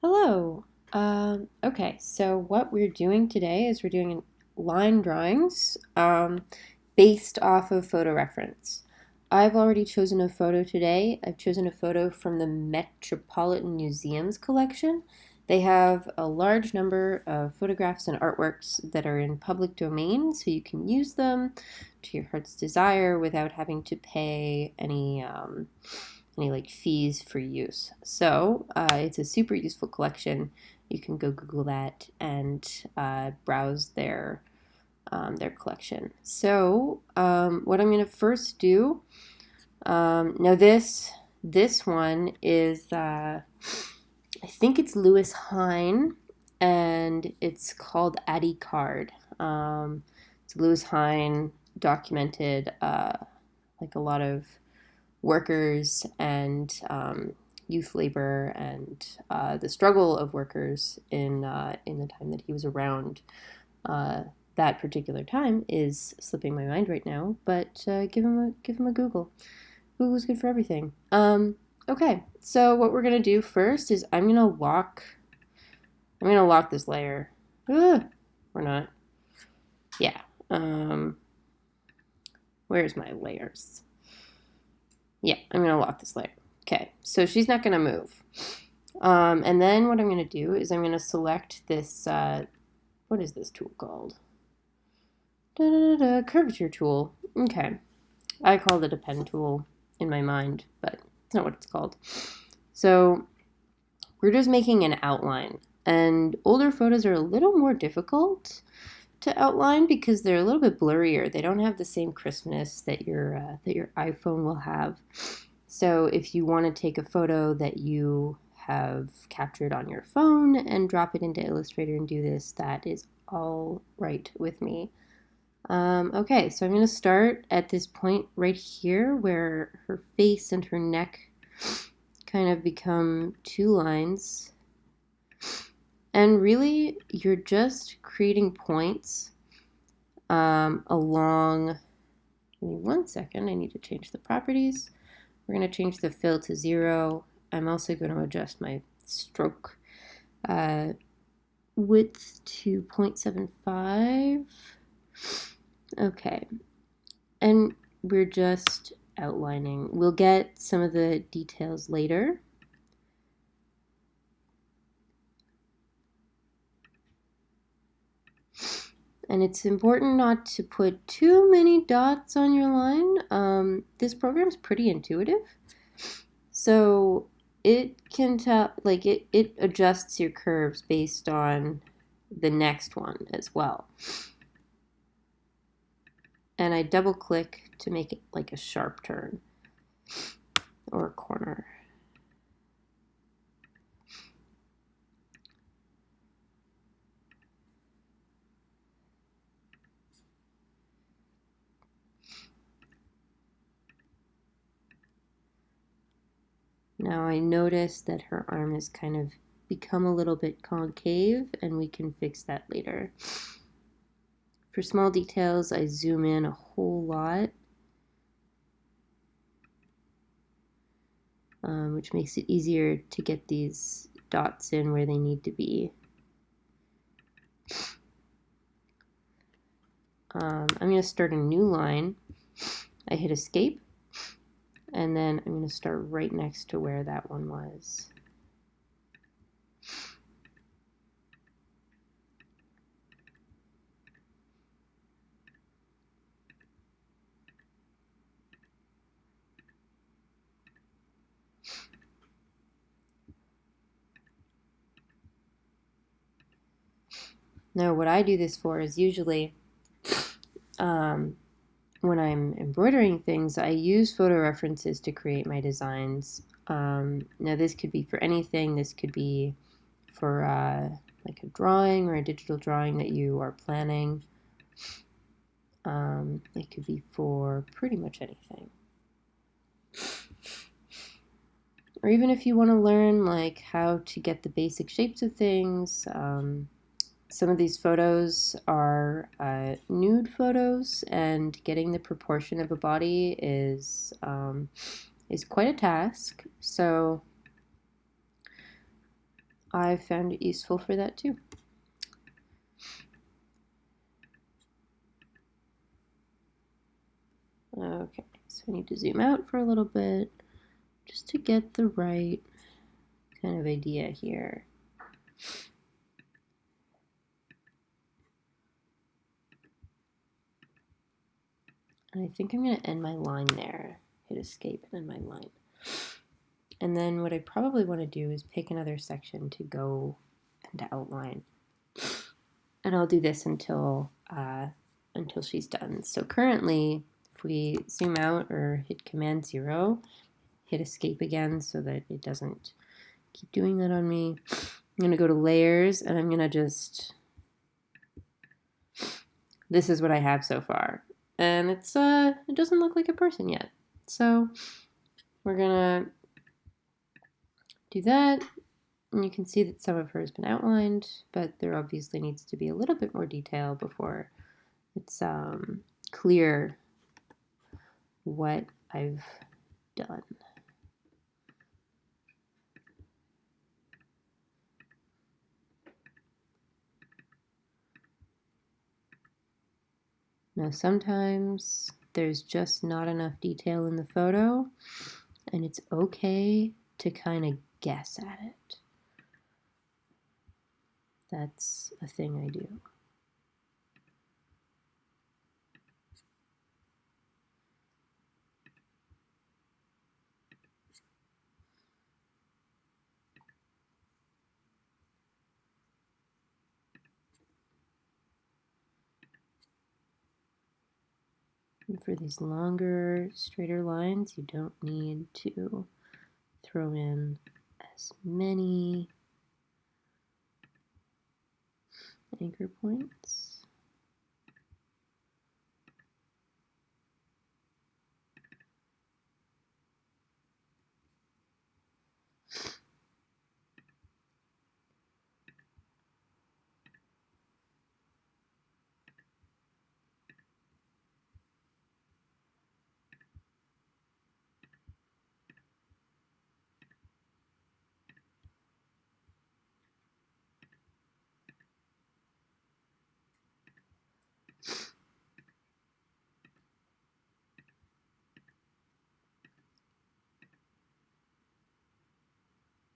Hello. Okay, so what we're doing today is we're doing line drawings based off of photo reference. I've already chosen a photo today. I've chosen a photo from the Metropolitan Museum's collection. They have a large number of photographs and artworks that are in public domain, so you can use them to your heart's desire without having to pay any like fees for use. So it's a super useful collection. You can go Google that and browse their collection. So what I'm going to first do now this one is I think it's Lewis Hine and it's called Addy Card. It's Lewis Hine documented like a lot of workers and youth labor and the struggle of workers in the time that he was around. That particular time is slipping my mind right now, but give him a Google. Google's good for everything. Okay, so what we're gonna do first is I'm gonna lock this layer. Ugh, or not. Yeah. Where's my layers? Yeah, I'm going to lock this layer. Okay, so she's not going to move. And then what I'm going to do is I'm going to select this, what is this tool called? Curvature tool. Okay, I called it a pen tool in my mind, but it's not what it's called. So we're just making an outline. And older photos are a little more difficult to outline because they're a little bit blurrier. They don't have the same crispness that your iPhone will have. So if you want to take a photo that you have captured on your phone and drop it into Illustrator and do this, that is all right with me. Okay, so I'm going to start at this point right here where her face and her neck kind of become two lines. And really, you're just creating points along. Give me 1 second, I need to change the properties. We're going to change the fill to 0. I'm also going to adjust my stroke width to 0.75. Okay, and we're just outlining. We'll get some of the details later. And it's important not to put too many dots on your line. This program's pretty intuitive. So it can tell, like it adjusts your curves based on the next one as well. And I double click to make it like a sharp turn or a corner. Now I notice that her arm has kind of become a little bit concave, and we can fix that later. For small details, I zoom in a whole lot, which makes it easier to get these dots in where they need to be. I'm going to start a new line. I hit escape, and then I'm going to start right next to where that one was. Now what I do this for is usually when I'm embroidering things, I use photo references to create my designs. Now this could be for anything. This could be for like a drawing or a digital drawing that you are planning. It could be for pretty much anything. Or even if you want to learn like how to get the basic shapes of things. Some of these photos are nude photos, and getting the proportion of a body is quite a task. So I've found it useful for that too. Okay, so I need to zoom out for a little bit just to get the right kind of idea here. And I think I'm going to end my line there. Hit escape and end my line. And then what I probably want to do is pick another section to go and to outline. And I'll do this until she's done. So currently, if we zoom out or hit Command 0, hit escape again so that it doesn't keep doing that on me. I'm going to go to layers and I'm going to just, this is what I have so far. And it doesn't look like a person yet. So we're going to do that. And you can see that some of her has been outlined, but there obviously needs to be a little bit more detail before it's clear what I've done. Now sometimes there's just not enough detail in the photo, and it's okay to kind of guess at it. That's a thing I do. And for these longer, straighter lines, you don't need to throw in as many anchor points.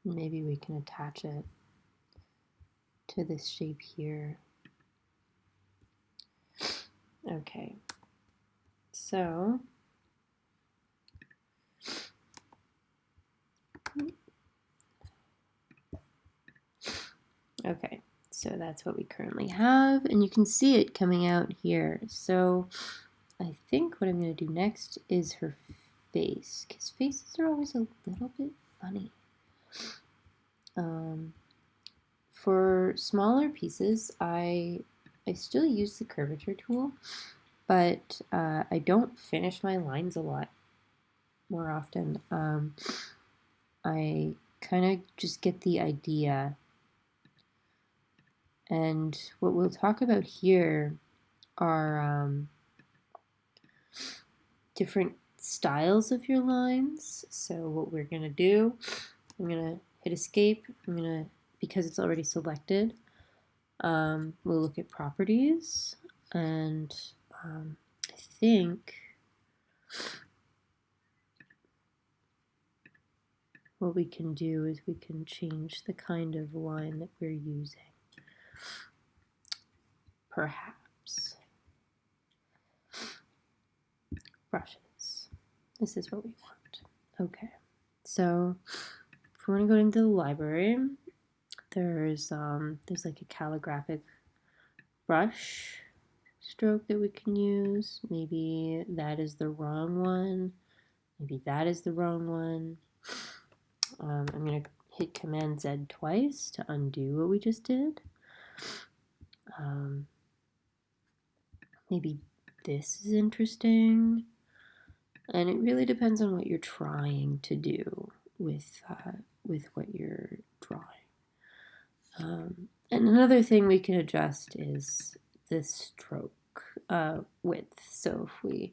Maybe we can attach it to this shape here. Okay, so okay, so that's what we currently have, and you can see it coming out here. So I think what I'm going to do next is her face, because faces are always a little bit funny. For smaller pieces, I still use the curvature tool, but I don't finish my lines a lot more often. I kind of just get the idea. And what we'll talk about here are different styles of your lines. So what we're going to do, I'm going to hit escape. I'm going to, because it's already selected, we'll look at properties, and I think what we can do is we can change the kind of line that we're using. Perhaps. Brushes. This is what we want. Okay. So if we want to go into the library, there's like a calligraphic brush stroke that we can use. Maybe that is the wrong one. Maybe that is the wrong one. I'm going to hit Command Z twice to undo what we just did. Maybe this is interesting. And it really depends on what you're trying to do with what you're drawing. And another thing we can adjust is this stroke width. So if we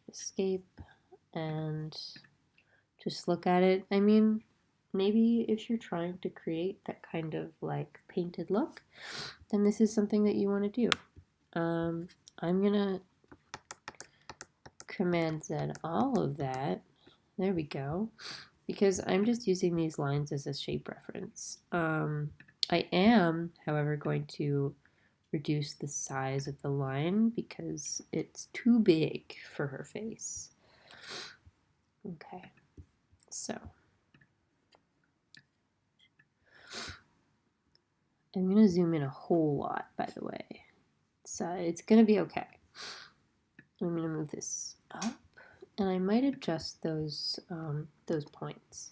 escape and just look at it, I mean, maybe if you're trying to create that kind of like painted look, then this is something that you want to do. I'm gonna Command Z all of that. There we go. Because I'm just using these lines as a shape reference. I am, however, going to reduce the size of the line because it's too big for her face. Okay, so I'm going to zoom in a whole lot, by the way. So it's going to be okay. I'm going to move this up, and I might adjust those points.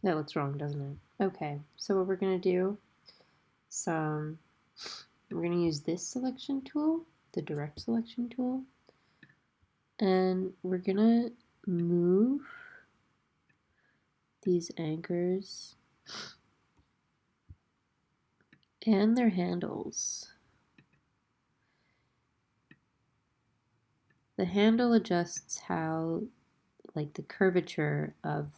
That looks wrong, doesn't it? Okay, so what we're going to do is we're going to use this selection tool, the direct selection tool, and we're going to move these anchors and their handles. The handle adjusts how, like, the curvature of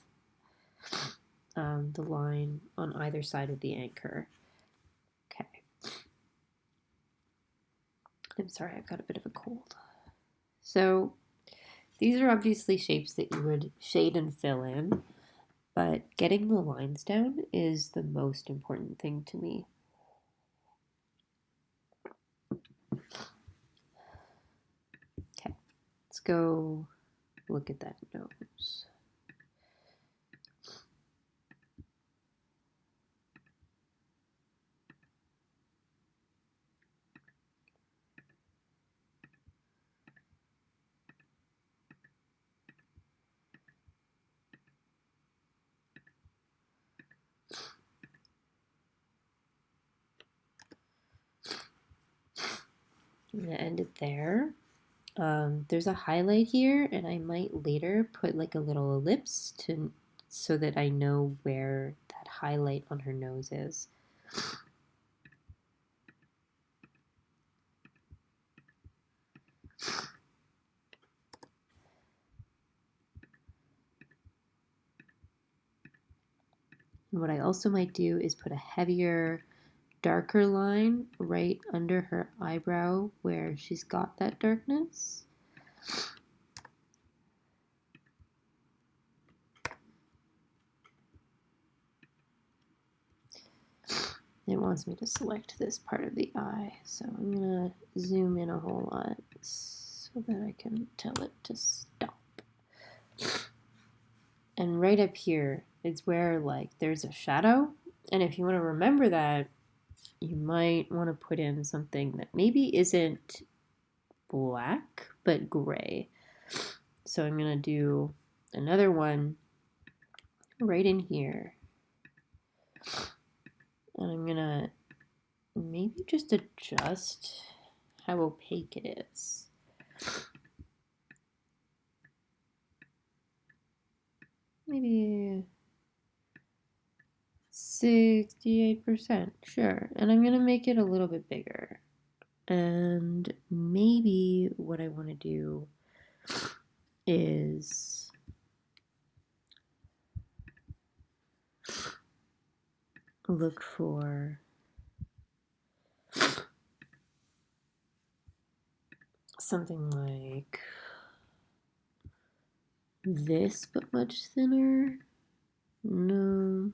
the line on either side of the anchor. Okay. I'm sorry, I've got a bit of a cold. So these are obviously shapes that you would shade and fill in, but getting the lines down is the most important thing to me. Okay, let's go look at that nose. I'm going to end it there. There's a highlight here, and I might later put like a little ellipse so that I know where that highlight on her nose is. And what I also might do is put a heavier, darker line right under her eyebrow where she's got that darkness. It wants me to select this part of the eye, so I'm going to zoom in a whole lot so that I can tell it to stop. And right up here is where, like, there's a shadow, and if you want to remember that, you might want to put in something that maybe isn't black, but gray. So I'm going to do another one right in here. And I'm going to maybe just adjust how opaque it is. Maybe 68%, sure. And I'm going to make it a little bit bigger. And maybe what I want to do is look for something like this, but much thinner. No,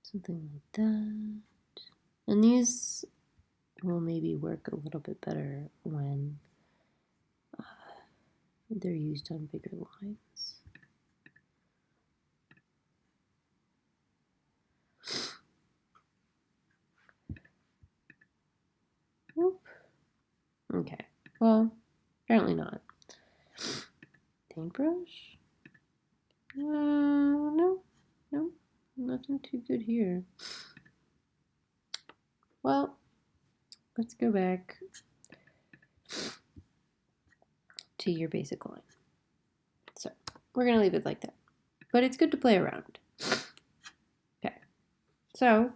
something like that. And these will maybe work a little bit better when they're used on bigger lines. Whoop. Okay, well, apparently not. Paintbrush? No, no, nothing too good here. Well, let's go back to your basic line. So we're going to leave it like that. But it's good to play around. Okay, so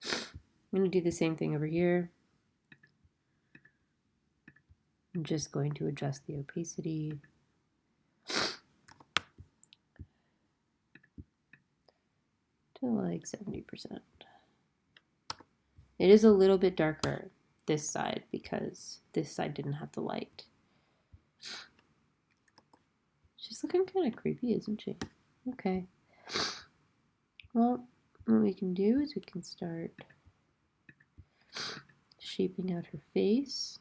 I'm going to do the same thing over here. I'm just going to adjust the opacity to like 70%. It is a little bit darker this side because this side didn't have the light. She's looking kind of creepy, isn't she? Okay. Well, what we can do is we can start shaping out her face.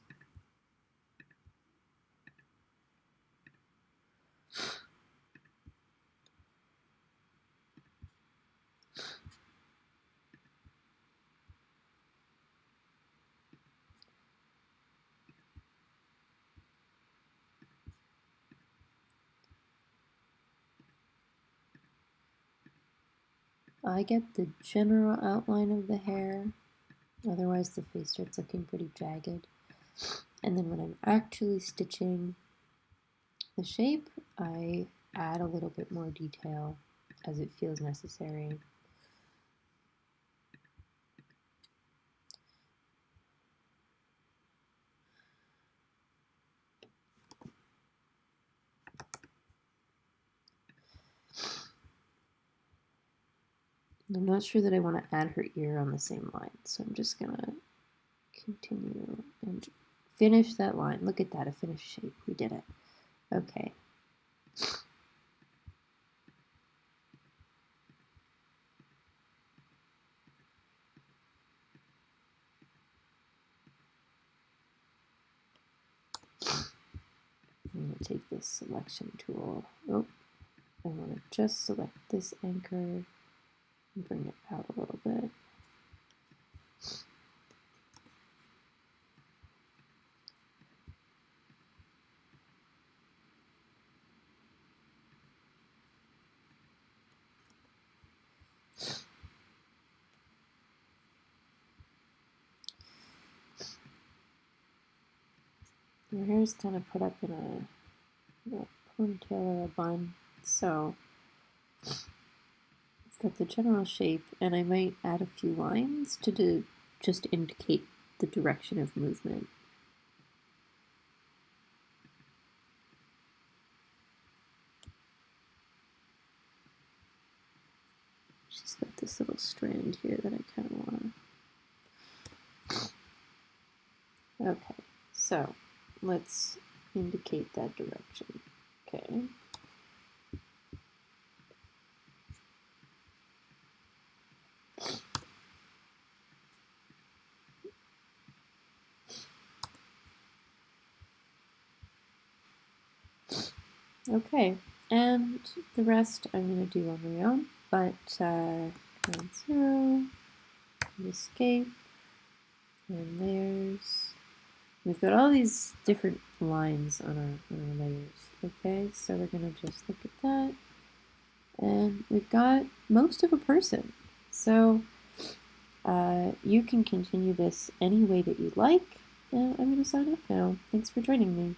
I get the general outline of the hair, otherwise the face starts looking pretty jagged. And then when I'm actually stitching the shape, I add a little bit more detail as it feels necessary. I'm not sure that I want to add her ear on the same line, so I'm just gonna continue and finish that line. Look at that, a finished shape. We did it. Okay. I'm going to take this selection tool. Oh, I want to just select this anchor and bring it out a little bit. Your hair is kind of put up in a ponytail or a bun, so it's got the general shape, and I might add a few lines to just indicate the direction of movement. She's got this little strand here that I kind of want to... Okay, so let's indicate that direction. Okay. Okay, and the rest I'm going to do on my own, but Command 0, escape, and there's... We've got all these different lines on our layers, okay? So we're going to just look at that, and we've got most of a person. So you can continue this any way that you'd like. I'm going to sign off now. Thanks for joining me.